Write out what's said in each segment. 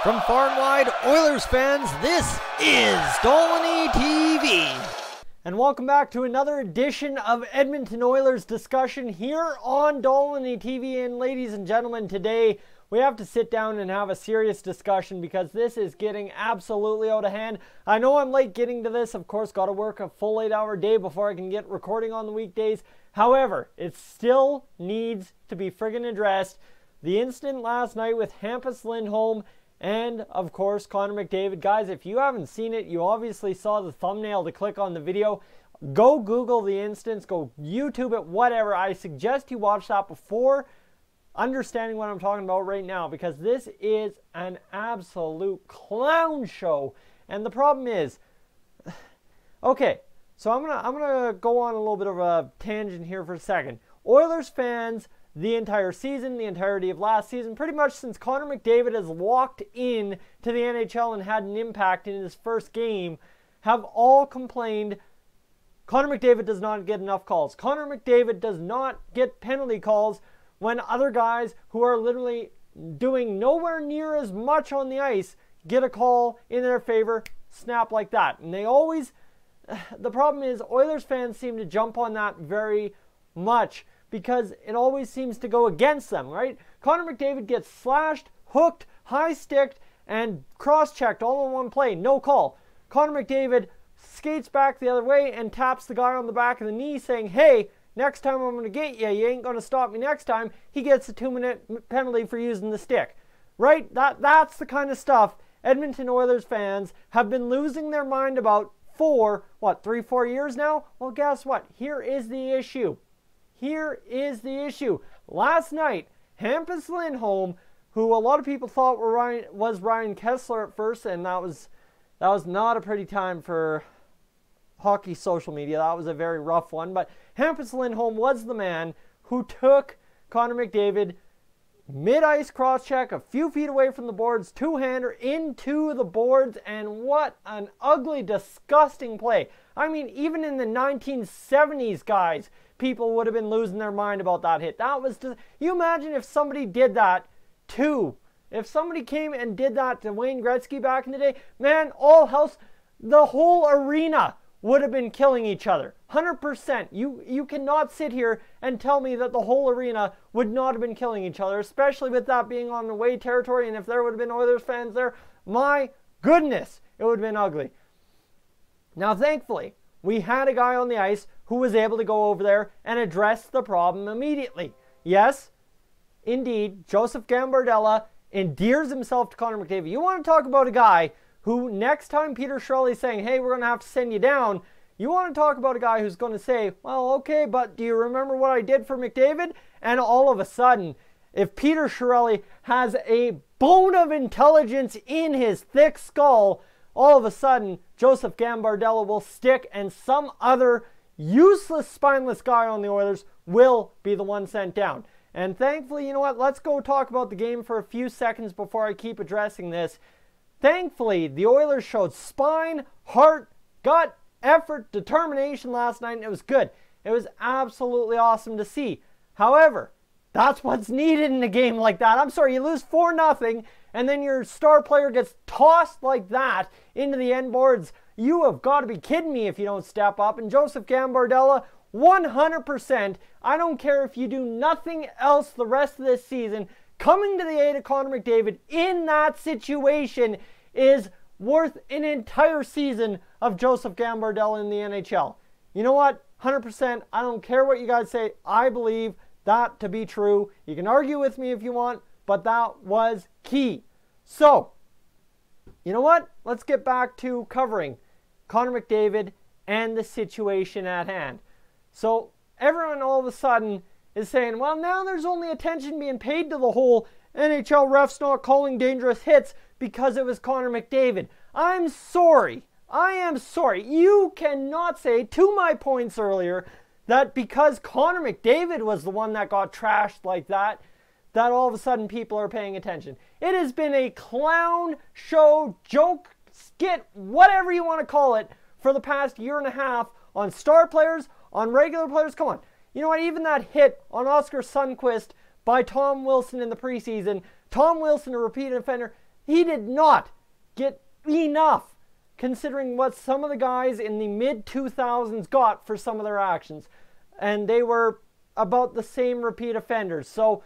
From far and wide, Oilers fans, this is Dolynny TV. And welcome back to another edition of Edmonton Oilers discussion here on Dolynny TV. And ladies and gentlemen, today we have to sit down and have a serious discussion because this is getting absolutely out of hand. I know I'm late getting to this. Of course, got to work a full 8-hour day before I can get recording on the weekdays. However, it still needs to be friggin' addressed. The incident last night with Hampus Lindholm and, of course, Connor McDavid. Guys, if you haven't seen it, you obviously saw the thumbnail to click on the video. Go Google the instance, go YouTube it, whatever. I suggest you watch that before understanding what I'm talking about right now, because this is an absolute clown show. And the problem is, okay, so I'm gonna go on a little bit of a tangent here for a second. Oilers fans, the entire season, the entirety of last season, pretty much since Connor McDavid has walked in to the NHL and had an impact in his first game, have all complained Connor McDavid does not get enough calls. Connor McDavid does not get penalty calls when other guys who are literally doing nowhere near as much on the ice get a call in their favor, snap like that. And they always, the problem is Oilers fans seem to jump on that very much, because it always seems to go against them, right? Connor McDavid gets slashed, hooked, high-sticked, and cross-checked all in one play. No call. Connor McDavid skates back the other way and taps the guy on the back of the knee saying, hey, next time I'm going to get you. You ain't going to stop me next time. He gets a 2-minute penalty for using the stick, right? That's the kind of stuff Edmonton Oilers fans have been losing their mind about for, 3-4 years now? Well, guess what? Here is the issue. Here is the issue. Last night, Hampus Lindholm, who a lot of people thought was Ryan Getzlaf at first, and that was not a pretty time for hockey social media. That was a very rough one. But Hampus Lindholm was the man who took Connor McDavid mid-ice cross-check, a few feet away from the boards, two-hander into the boards, and what an ugly, disgusting play. I mean, even in the 1970s, guys, people would have been losing their mind about that hit. That was just, you imagine if somebody did that if somebody came and did that to Wayne Gretzky back in the day, man, the whole arena would have been killing each other. 100%. You cannot sit here and tell me that the whole arena would not have been killing each other, especially with that being on away territory, and if there would have been Oilers fans there, my goodness, it would have been ugly. Now, thankfully, we had a guy on the ice who was able to go over there and address the problem immediately. Yes, indeed, Joseph Gambardella endears himself to Connor McDavid. You want to talk about a guy who, next time Peter Chiarelli's saying, hey, we're going to have to send you down, you want to talk about a guy who's going to say, well, okay, but do you remember what I did for McDavid? And all of a sudden, if Peter Chiarelli has a bone of intelligence in his thick skull, all of a sudden, Joseph Gambardella will stick and some other useless, spineless guy on the Oilers will be the one sent down. And thankfully, you know what? Let's go talk about the game for a few seconds before I keep addressing this. Thankfully, the Oilers showed spine, heart, gut, effort, determination last night, and it was good. It was absolutely awesome to see. However, that's what's needed in a game like that. I'm sorry, you lose 4-0, and then your star player gets tossed like that into the end boards. You have got to be kidding me if you don't step up. And Joseph Gambardella, 100%, I don't care if you do nothing else the rest of this season, coming to the aid of Connor McDavid in that situation is worth an entire season of Joseph Gambardella in the NHL. You know what? 100%, I don't care what you guys say. I believe that to be true. You can argue with me if you want, but that was key. So, you know what? Let's get back to covering Connor McDavid and the situation at hand. So, everyone all of a sudden is saying, well, now there's only attention being paid to the whole NHL refs not calling dangerous hits because it was Connor McDavid. I'm sorry. I am sorry. You cannot say, to my points earlier, that because Connor McDavid was the one that got trashed like that, that all of a sudden people are paying attention. It has been a clown show, joke, skit, whatever you want to call it, for the past year and a half on star players, on regular players. Come on. You know what? Even that hit on Oscar Sundqvist by Tom Wilson in the preseason, Tom Wilson, a repeat offender, He did not get enough, considering what some of the guys in the mid-2000s got for some of their actions. And they were about the same repeat offenders. So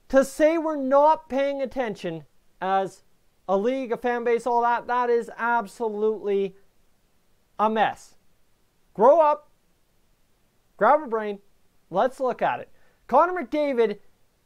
to say we're not paying attention as a league, a fan base, all that, that is absolutely a mess. Grow up, grab a brain, let's look at it. Connor McDavid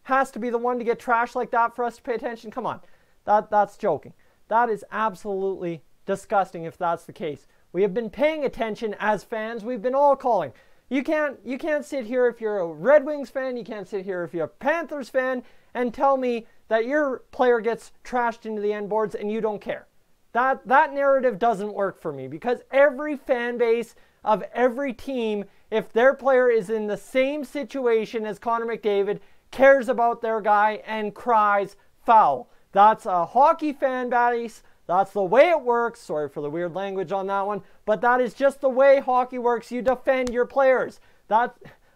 has to be the one to get trashed like that for us to pay attention? Come on, that's joking. That is absolutely disgusting if that's the case. We have been paying attention as fans. We've been all calling. You can't sit here if you're a Red Wings fan, you can't sit here if you're a Panthers fan and tell me that your player gets trashed into the end boards and you don't care. That narrative doesn't work for me, because every fan base of every team, if their player is in the same situation as Connor McDavid, cares about their guy and cries foul. That's a hockey fan base. That's the way it works. Sorry for the weird language on that one, but that is just the way hockey works. You defend your players.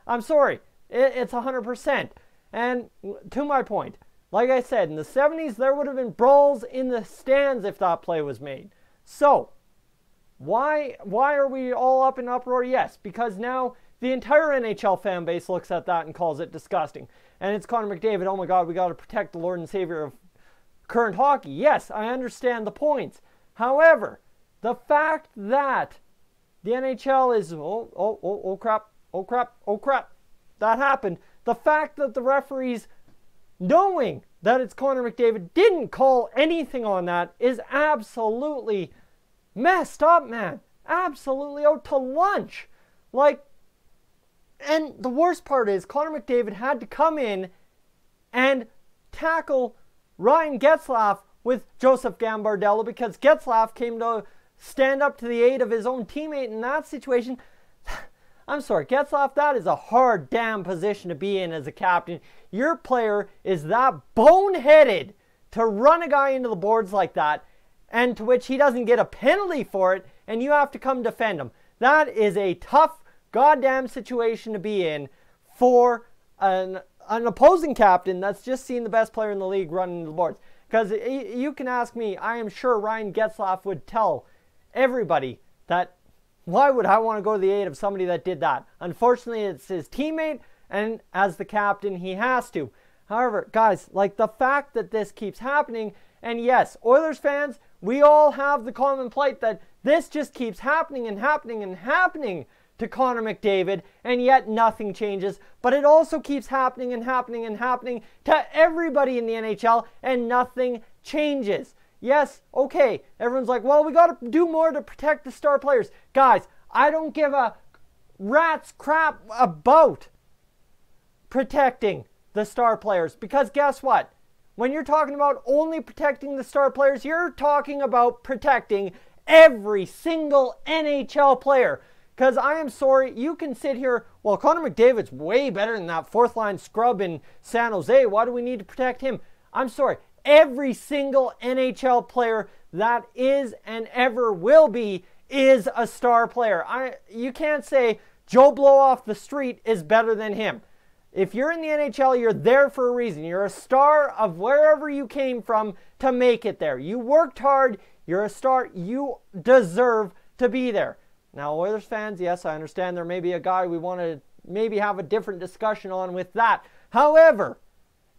I'm sorry, it's 100%. And to my point, like I said, in the 70s, there would have been brawls in the stands if that play was made. So, why are we all up in uproar? Yes, because now the entire NHL fan base looks at that and calls it disgusting. And it's Connor McDavid, oh my God, we got to protect the Lord and Savior of current hockey. Yes, I understand the points. However, the fact that the NHL is, oh crap, that happened. The fact that the referees, knowing that it's Connor McDavid, didn't call anything on that is absolutely messed up, man. Absolutely out to lunch. Like, and the worst part is Connor McDavid had to come in and tackle Ryan Getzlaf with Joseph Gambardella, because Getzlaf came to stand up to the aid of his own teammate in that situation. I'm sorry, Getzlaf, that is a hard damn position to be in as a captain. Your player is that boneheaded to run a guy into the boards like that, and to which he doesn't get a penalty for it, and you have to come defend him. That is a tough goddamn situation to be in for an opposing captain that's just seen the best player in the league run into the boards. Because you can ask me, I am sure Ryan Getzlaf would tell everybody that, why would I want to go to the aid of somebody that did that? Unfortunately, it's his teammate, and as the captain, he has to. However, guys, like the fact that this keeps happening, and yes, Oilers fans, we all have the common plight that this just keeps happening and happening and happening to Connor McDavid, and yet nothing changes. But it also keeps happening and happening and happening to everybody in the NHL, and nothing changes. Yes, okay, everyone's like, well, we got to do more to protect the star players. Guys, I don't give a rat's crap about protecting the star players, because guess what? When you're talking about only protecting the star players, you're talking about protecting every single NHL player. Because I am sorry, you can sit here, well, Connor McDavid's way better than that fourth line scrub in San Jose. Why do we need to protect him? I'm sorry. Every single NHL player that is and ever will be is a star player. You can't say Joe Blow off the street is better than him. If you're in the NHL, you're there for a reason. You're a star of wherever you came from to make it there. You worked hard. You're a star. You deserve to be there. Now, Oilers fans, yes, I understand there may be a guy we want to maybe have a different discussion on with that. However,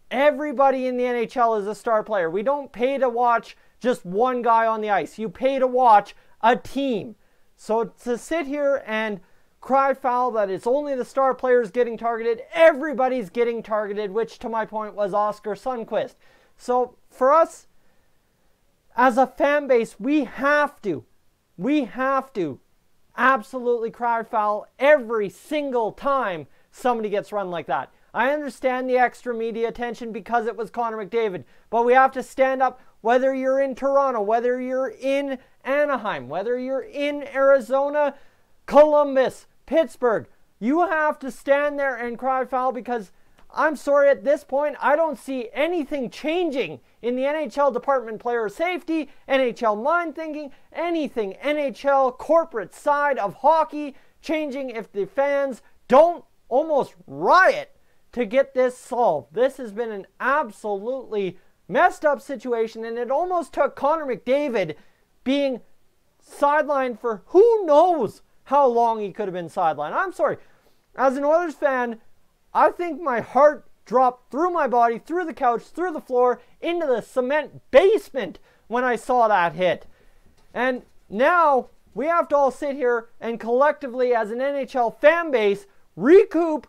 everybody in the NHL is a star player. We don't pay to watch just one guy on the ice. You pay to watch a team. So to sit here and cry foul that it's only the star players getting targeted, everybody's getting targeted, which to my point was Oscar Sundqvist. So for us, as a fan base, we have to absolutely cry foul every single time somebody gets run like that. I understand the extra media attention because it was Connor McDavid, but we have to stand up whether you're in Toronto, whether you're in Anaheim, whether you're in Arizona, Columbus, Pittsburgh. You have to stand there and cry foul, because I'm sorry, at this point, I don't see anything changing in the NHL department, player safety, NHL mind thinking, anything NHL corporate side of hockey changing if the fans don't almost riot to get this solved. This has been an absolutely messed up situation, and it almost took Connor McDavid being sidelined for who knows how long he could have been sidelined. I'm sorry. As an Oilers fan, I think my heart dropped through my body, through the couch, through the floor, into the cement basement when I saw that hit. And now we have to all sit here and collectively, as an NHL fan base, recoup,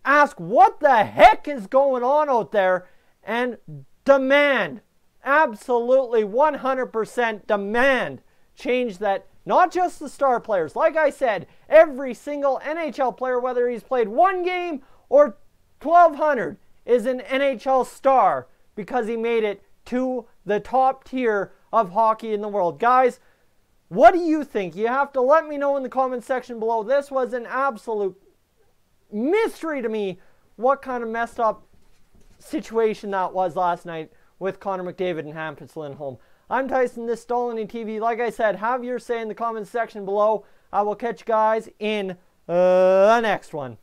ask what the heck is going on out there, and demand, absolutely 100% demand change that. Not just the star players. Like I said, every single NHL player, whether he's played one game or 1,200, is an NHL star because he made it to the top tier of hockey in the world. Guys, what do you think? You have to let me know in the comment section below. This was an absolute mystery to me what kind of messed up situation that was last night with Connor McDavid and Hampus Lindholm. I'm Tyson, this is Dolynny TV. Like I said, have your say in the comments section below. I will catch you guys in the next one.